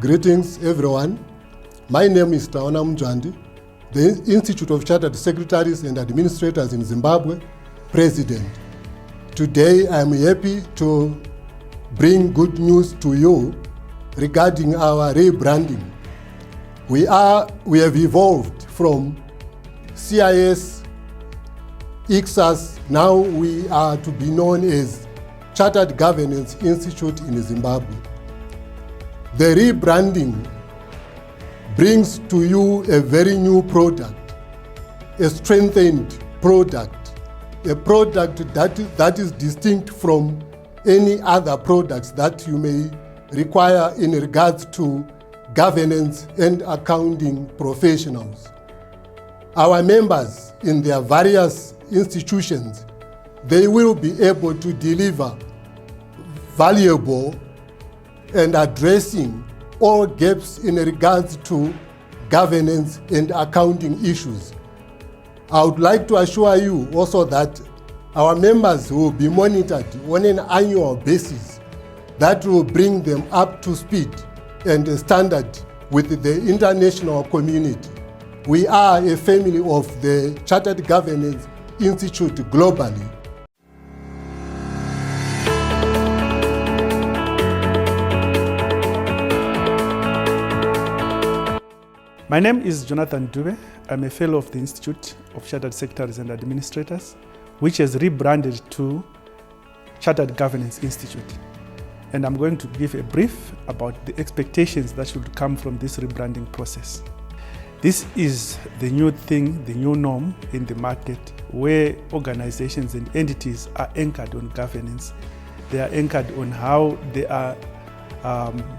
Greetings everyone. My name is Taona Mjwandi, the Institute of Chartered Secretaries and Administrators in Zimbabwe, President. Today I am happy to bring good news to you regarding our rebranding. We have evolved from CIS, ICSAS, now we are to be known as Chartered Governance Institute in Zimbabwe. The rebranding brings to you a very new product, a strengthened product, a product that is distinct from any other products that you may require in regards to governance and accounting professionals. Our members in their various institutions, they will be able to deliver valuable and addressing all gaps in regards to governance and accounting issues. I would like to assure you also that our members will be monitored on an annual basis that will bring them up to speed and standard with the international community. We are a family of the Chartered Governance Institute globally. My name is Jonathan Dube. I'm a fellow of the Institute of Chartered Secretaries and Administrators, which has rebranded to Chartered Governance Institute. And I'm going to give a brief about the expectations that should come from this rebranding process. This is the new thing, the new norm in the market, where organizations and entities are anchored on governance. They are anchored on how they are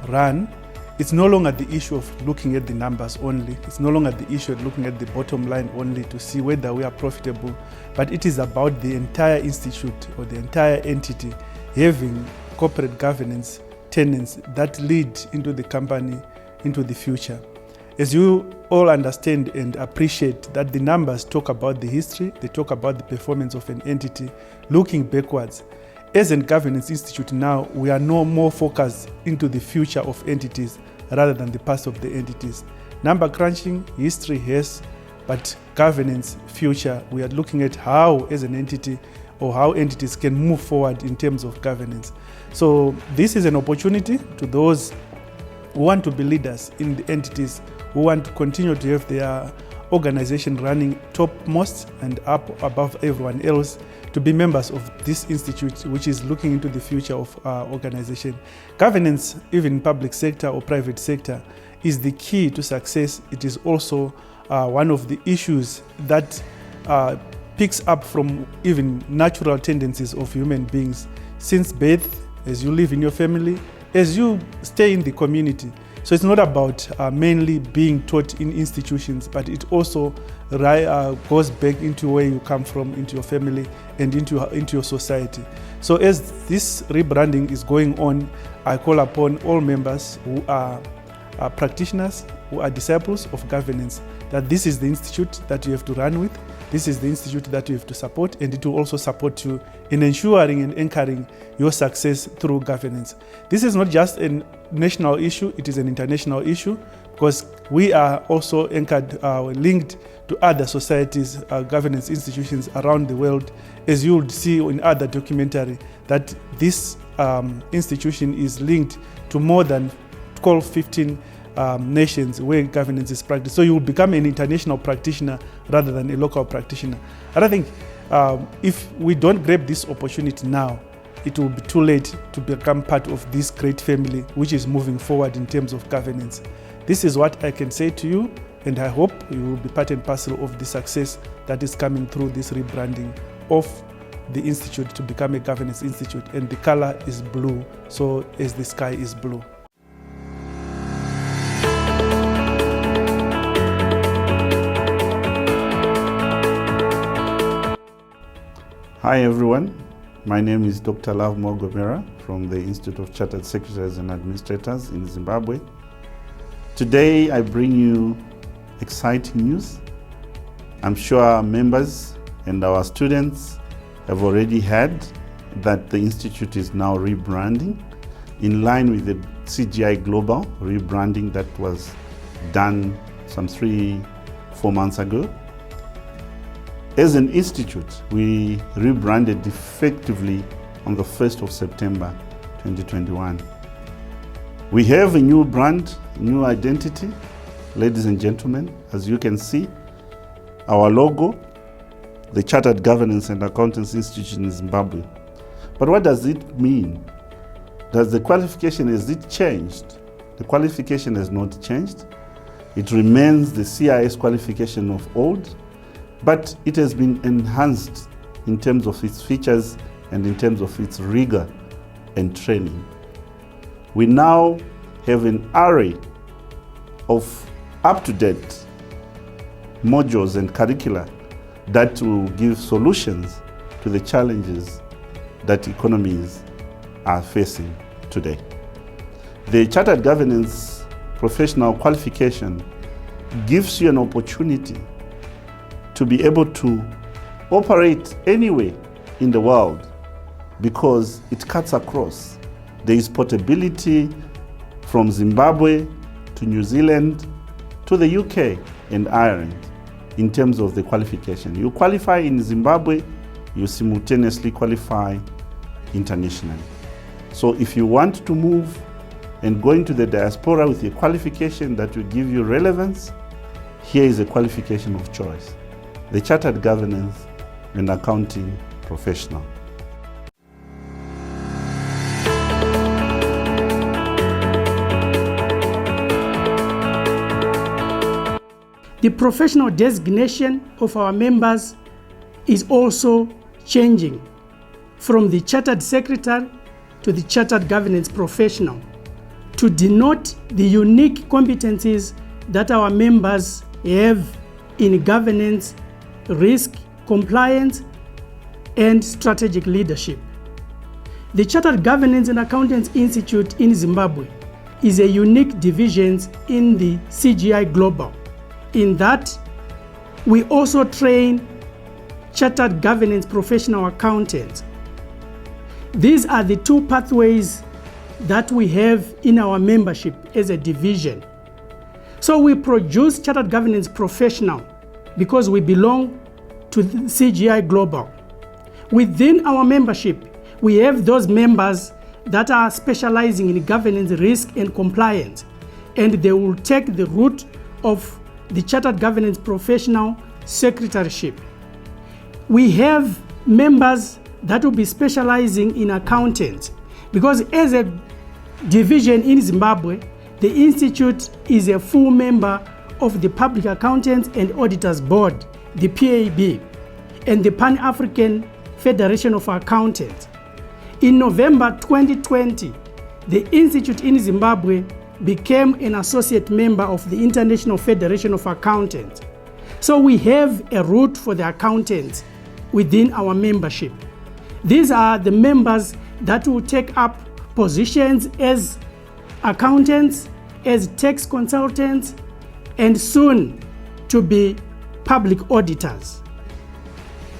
run. It's no longer the issue of looking at the numbers only. It's no longer the issue of looking at the bottom line only to see whether we are profitable, but it is about the entire institute or the entire entity having corporate governance tenets that lead into the company into the future. As you all understand and appreciate that the numbers talk about the history, they talk about the performance of an entity looking backwards. As a governance institute now, we are no more focused into the future of entities rather than the past of the entities. Number crunching, history, yes, but governance, future, we are looking at how as an entity or how entities can move forward in terms of governance. So this is an opportunity to those who want to be leaders in the entities, who want to continue to have their organization running topmost and up above everyone else, to be members of this institute, which is looking into the future of our organization. Governance, even public sector or private sector, is the key to success. It is also one of the issues that picks up from even natural tendencies of human beings since birth, as you live in your family, as you stay in the community. So it's not about mainly being taught in institutions, but it also goes back into where you come from, into your family and into your society. So as this rebranding is going on, I call upon all members who are practitioners, who are disciples of governance, that this is the institute that you have to run with. This is the institute that you have to support, and it will also support you in ensuring and anchoring your success through governance. This is not just a national issue, it is an international issue, because we are also anchored, linked to other societies, governance institutions around the world. As you would see in other documentary, that this institution is linked to more than 12, 15 nations where governance is practiced. So you will become an international practitioner rather than a local practitioner. And I think if we don't grab this opportunity now, it will be too late to become part of this great family which is moving forward in terms of governance. This is what I can say to you, and I hope you will be part and parcel of the success that is coming through this rebranding of the institute to become a governance institute. And the color is blue, so as the sky is blue. Hi everyone, my name is Dr. Love Mogomera from the Institute of Chartered Secretaries and Administrators in Zimbabwe. Today I bring you exciting news. I'm sure our members and our students have already heard that the Institute is now rebranding in line with the CGI Global rebranding that was done some 3-4 months ago. As an institute, we rebranded effectively on the 1st of September 2021. We have a new brand, new identity, ladies and gentlemen. As you can see, our logo, the Chartered Governance and Accountancy Institute in Zimbabwe. But what does it mean? Does the qualification, has it changed? The qualification has not changed. It remains the CIS qualification of old, but it has been enhanced in terms of its features and in terms of its rigor and training. We now have an array of up-to-date modules and curricula that will give solutions to the challenges that economies are facing today. The Chartered Governance Professional qualification gives you an opportunity to be able to operate anywhere in the world because it cuts across. There is portability from Zimbabwe to New Zealand to the UK and Ireland in terms of the qualification. You qualify in Zimbabwe, you simultaneously qualify internationally. So if you want to move and go into the diaspora with a qualification that will give you relevance, here is a qualification of choice: the Chartered Governance and Accounting Professional. The professional designation of our members is also changing from the Chartered Secretary to the Chartered Governance Professional to denote the unique competencies that our members have in governance, risk, compliance, and strategic leadership. The Chartered Governance and Accountancy Institute in Zimbabwe is a unique division in the CGI Global, in that we also train Chartered Governance Professional Accountants. These are the two pathways that we have in our membership as a division. So we produce Chartered Governance Professional because we belong to the CGI Global. Within our membership, we have those members that are specializing in governance, risk, and compliance, and they will take the route of the Chartered Governance Professional Secretaryship. We have members that will be specializing in accountants because as a division in Zimbabwe, the Institute is a full member of the Public Accountants and Auditors Board, the PAB, and the Pan-African Federation of Accountants. In November 2020, the Institute in Zimbabwe became an associate member of the International Federation of Accountants. So we have a route for the accountants within our membership. These are the members that will take up positions as accountants, as tax consultants, and soon to be public auditors.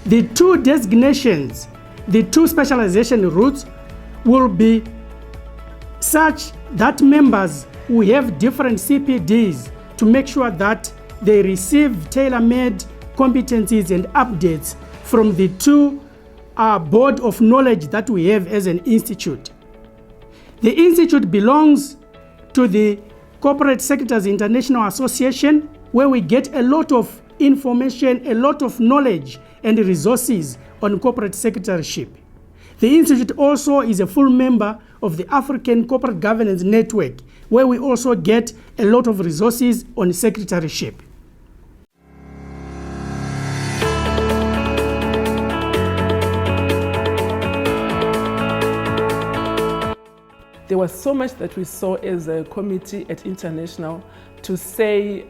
The two designations, the two specialization routes will be such that members will have different CPDs to make sure that they receive tailor-made competencies and updates from the two board of knowledge that we have as an institute. The institute belongs to the Corporate Secretaries International Association, where we get a lot of information, a lot of knowledge and resources on corporate secretaryship. The institute also is a full member of the African Corporate Governance Network, where we also get a lot of resources on secretaryship. There was so much that we saw as a committee at International to say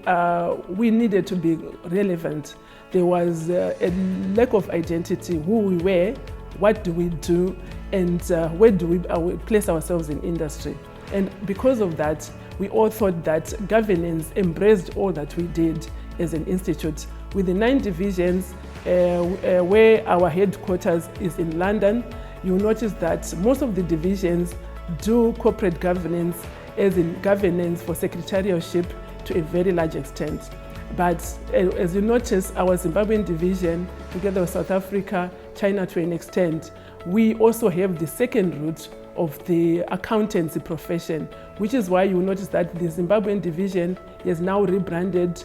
we needed to be relevant. There was a lack of identity, who we were, what do we do, and where do we place ourselves in industry. And because of that, we all thought that governance embraced all that we did as an institute. With the 9 divisions, where our headquarters is in London, you'll notice that most of the divisions do corporate governance as in governance for secretarialship to a very large extent. But as you notice, our Zimbabwean division, together with South Africa, China to an extent, we also have the second route of the accountancy profession, which is why you notice that the Zimbabwean division is now rebranded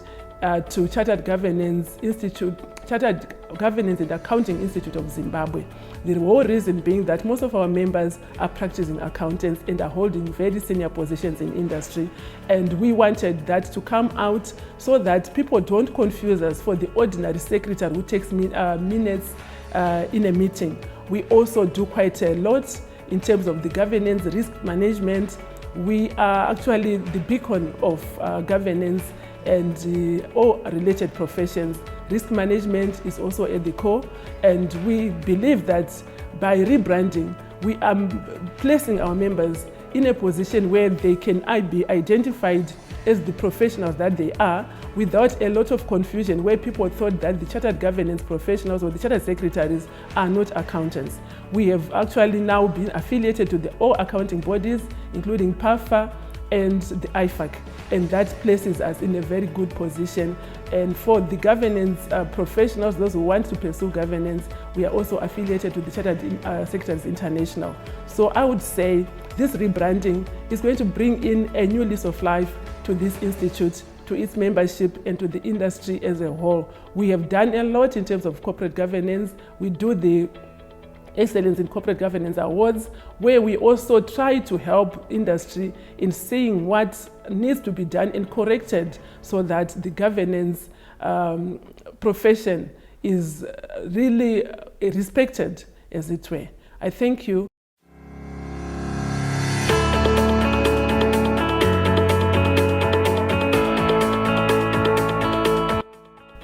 to Chartered Governance Institute, Chartered Governance and Accounting Institute of Zimbabwe. The whole reason being that most of our members are practicing accountants and are holding very senior positions in industry. And we wanted that to come out so that people don't confuse us for the ordinary secretary who takes minutes in a meeting. We also do quite a lot in terms of the governance, risk management. We are actually the beacon of governance and all related professions. Risk management is also at the core, and we believe that by rebranding, we are placing our members in a position where they can be identified as the professionals that they are, without a lot of confusion where people thought that the chartered governance professionals or the chartered secretaries are not accountants. We have actually now been affiliated to all accounting bodies, including PAFA and the IFAC, and that places us in a very good position. And for the governance professionals, those who want to pursue governance, we are also affiliated to the Chartered Secretaries International. So I would say this rebranding is going to bring in a new lease of life to this institute, to its membership, and to the industry as a whole. We have done a lot in terms of corporate governance. We do the Excellence in Corporate Governance Awards, where we also try to help industry in seeing what needs to be done and corrected so that the governance profession is really respected, as it were. I thank you.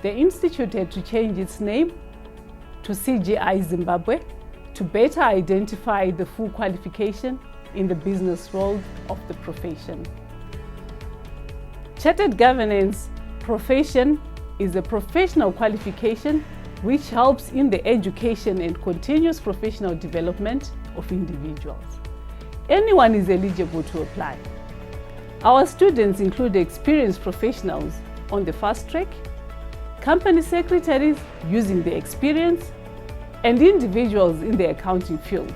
The Institute had to change its name to CGI Zimbabwe to better identify the full qualification in the business world of the profession. Chartered Governance Profession is a professional qualification which helps in the education and continuous professional development of individuals. Anyone is eligible to apply. Our students include experienced professionals on the fast track, company secretaries using their experience, and individuals in the accounting field.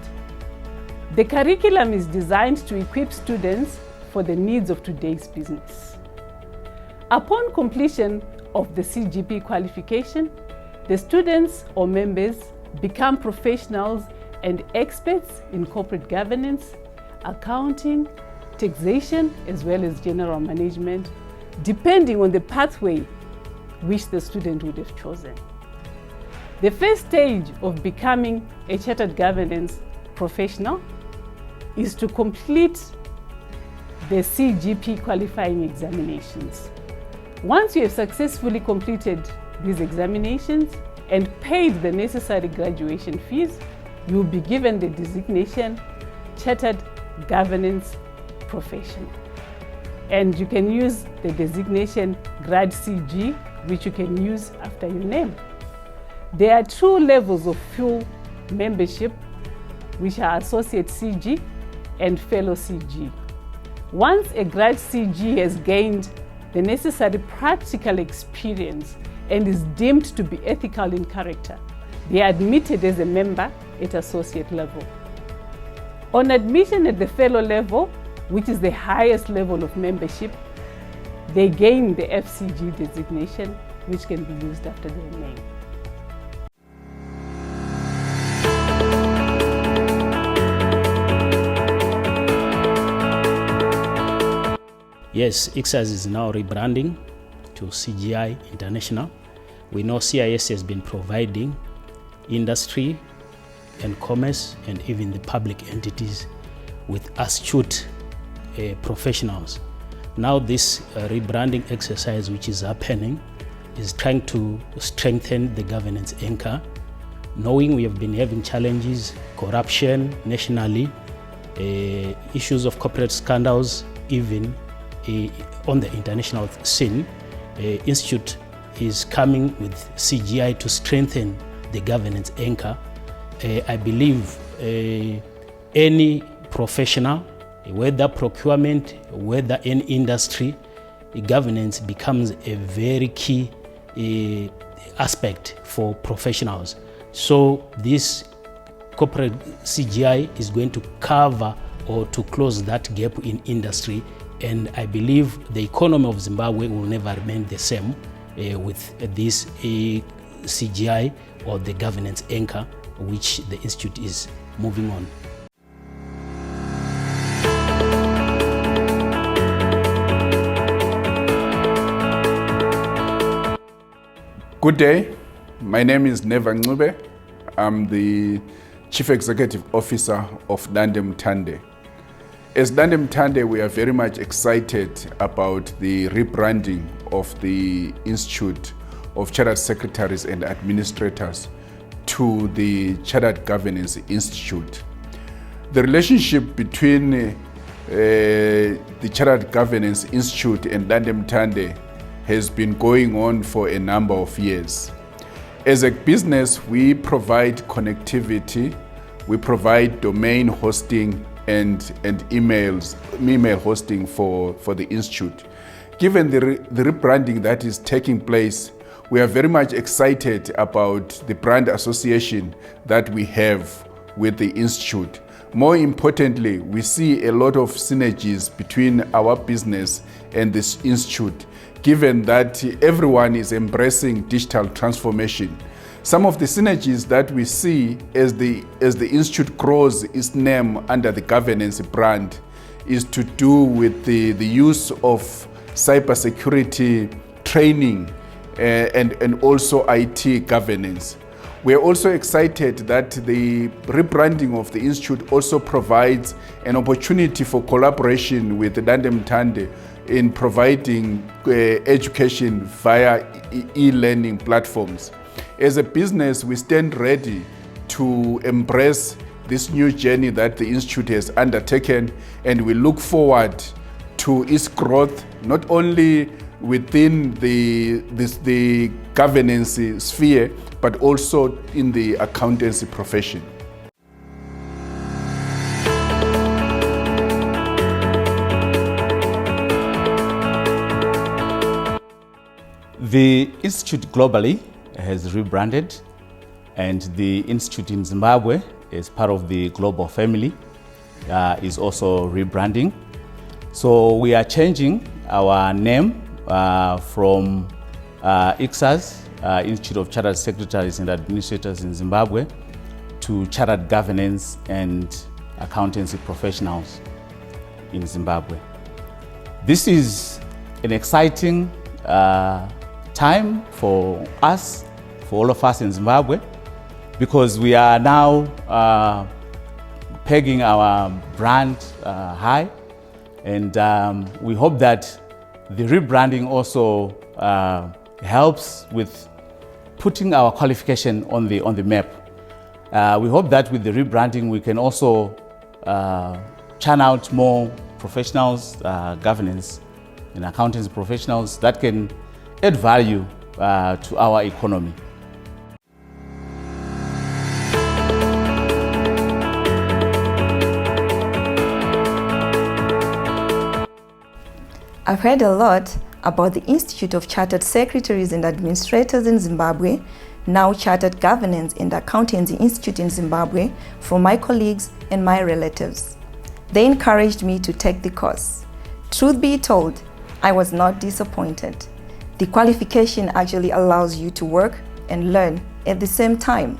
The curriculum is designed to equip students for the needs of today's business. Upon completion of the CGP qualification, the students or members become professionals and experts in corporate governance, accounting, taxation, as well as general management, depending on the pathway which the student would have chosen. The first stage of becoming a chartered governance professional is to complete the CGP qualifying examinations. Once you have successfully completed these examinations and paid the necessary graduation fees, you will be given the designation Chartered Governance Professional. And you can use the designation Grad CG, which you can use after your name. There are two levels of full membership, which are Associate CG and Fellow CG. Once a Grad CG has gained the necessary practical experience and is deemed to be ethical in character, they are admitted as a member at Associate level. On admission at the Fellow level, which is the highest level of membership, they gain the FCG designation, which can be used after their name. Yes, ICSAS is now rebranding to CGI International. We know CIS has been providing industry and commerce and even the public entities with astute professionals. Now this rebranding exercise which is happening is trying to strengthen the governance anchor, knowing we have been having challenges, corruption nationally, issues of corporate scandals, even on the international scene. Institute is coming with CGI to strengthen the governance anchor. I believe any professional whether procurement, whether in industry, governance becomes a very key aspect for professionals. So this corporate CGI is going to cover or to close that gap in industry, and I believe the economy of Zimbabwe will never remain the same with this CGI or the governance anchor which the institute is moving on. Good day, my name is Neva Ncube. I'm the Chief Executive Officer of Dande Mtande. As Dande Mtande, we are very much excited about the rebranding of the Institute of Chartered Secretaries and Administrators to the Chartered Governance Institute. The relationship between the Chartered Governance Institute and Dande Mtande has been going on for a number of years. As a business, we provide connectivity, we provide domain hosting and email hosting for the Institute. Given the rebranding that is taking place, we are very much excited about the brand association that we have with the Institute. More importantly, we see a lot of synergies between our business and this Institute, given that everyone is embracing digital transformation. Some of the synergies that we see as the Institute grows its name under the governance brand is to do with the use of cybersecurity training and also IT governance. We are also excited that the rebranding of the Institute also provides an opportunity for collaboration with Dande Mtande in providing education via e-learning platforms. As a business, we stand ready to embrace this new journey that the Institute has undertaken, and we look forward to its growth, not only within the governance sphere, but also in the accountancy profession. The Institute globally has rebranded, and the Institute in Zimbabwe, as part of the global family, is also rebranding. So we are changing our name from ICSAS, Institute of Chartered Secretaries and Administrators in Zimbabwe, to Chartered Governance and Accountancy Professionals in Zimbabwe. This is an exciting time for us, for all of us in Zimbabwe, because we are now pegging our brand high, and we hope that the rebranding also helps with putting our qualification on the map. We hope that with the rebranding we can also churn out more professionals, governance and accountancy professionals that can add value to our economy. I've heard a lot about the Institute of Chartered Secretaries and Administrators in Zimbabwe, now Chartered Governance and Accountancy Institute in Zimbabwe, from my colleagues and my relatives. They encouraged me to take the course. Truth be told, I was not disappointed. The qualification actually allows you to work and learn at the same time.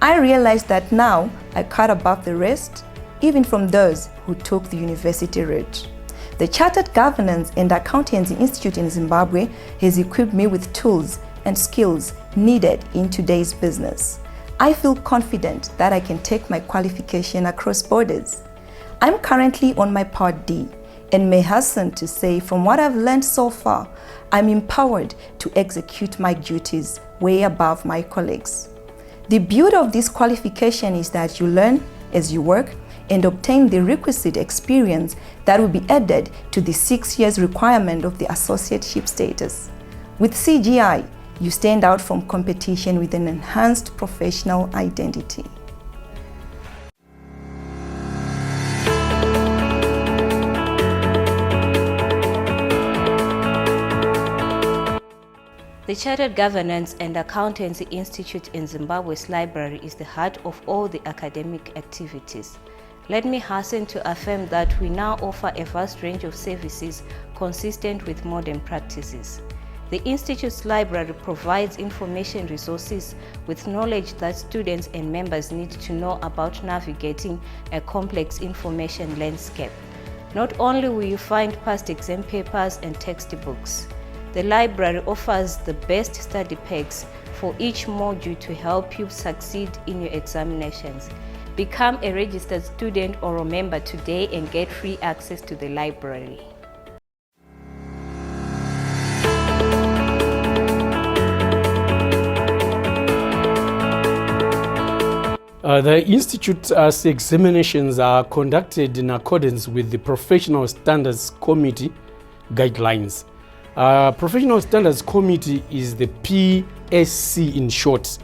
I realized that now I cut above the rest, even from those who took the university route. The Chartered Governance and Accountancy Institute in Zimbabwe has equipped me with tools and skills needed in today's business. I feel confident that I can take my qualification across borders. I'm currently on my Part D and may hasten to say, from what I've learned so far, I'm empowered to execute my duties way above my colleagues. The beauty of this qualification is that you learn as you work and obtain the requisite experience that will be added to the 6 years requirement of the associateship status. With CGI, you stand out from competition with an enhanced professional identity. The Chartered Governance and Accountancy Institute in Zimbabwe's library is the heart of all the academic activities. Let me hasten to affirm that we now offer a vast range of services consistent with modern practices. The Institute's library provides information resources with knowledge that students and members need to know about navigating a complex information landscape. Not only will you find past exam papers and textbooks, the library offers the best study packs for each module to help you succeed in your examinations. Become a registered student or a member today and get free access to the library. The Institute's examinations are conducted in accordance with the Professional Standards Committee guidelines. Professional Standards Committee is the PSC in short,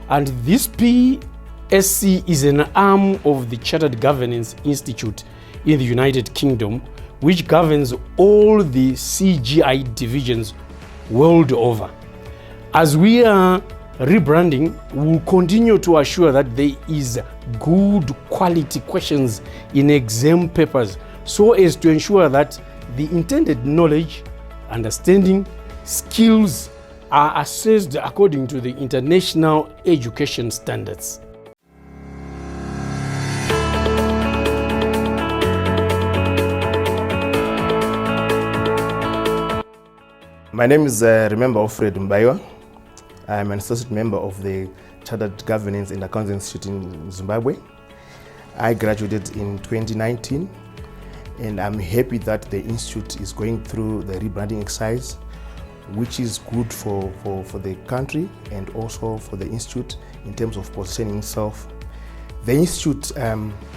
and this PSC is an arm of the Chartered Governance Institute in the United Kingdom, which governs all the CGI divisions world over. As we are rebranding, we will continue to assure that there is good quality questions in exam papers so as to ensure that the intended knowledge, understanding, skills are assessed according to the international education standards. My name is Remember Alfred Mbayo. I'm an associate member of the Chartered Governance and Accountancy Institute in Zimbabwe. I graduated in 2019, and I'm happy that the Institute is going through the rebranding exercise, which is good for the country and also for the Institute in terms of positioning itself. The Institute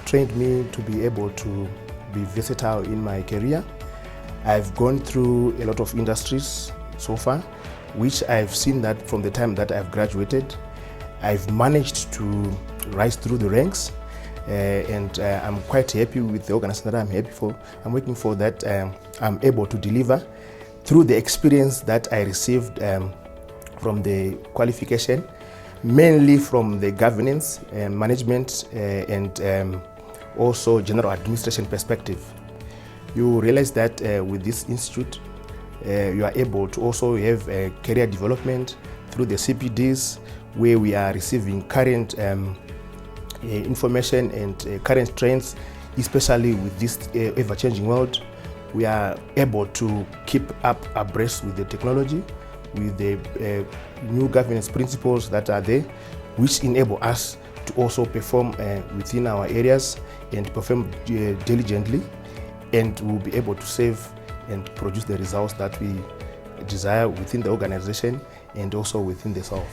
trained me to be able to be versatile in my career. I've gone through a lot of industries so far, which I've seen that from the time that I've graduated, I've managed to rise through the ranks, and I'm quite happy with the organization that I'm working for, that I'm able to deliver through the experience that I received from the qualification, mainly from the governance, management, and also general administration perspective. You realize that with this institute, you are able to also have career development through the CPDs, where we are receiving current information and current trends, especially with this ever-changing world. We are able to keep up abreast with the technology, with the new governance principles that are there, which enable us to also perform within our areas and perform diligently, and we'll be able to save and produce the results that we desire within the organization and also within the self.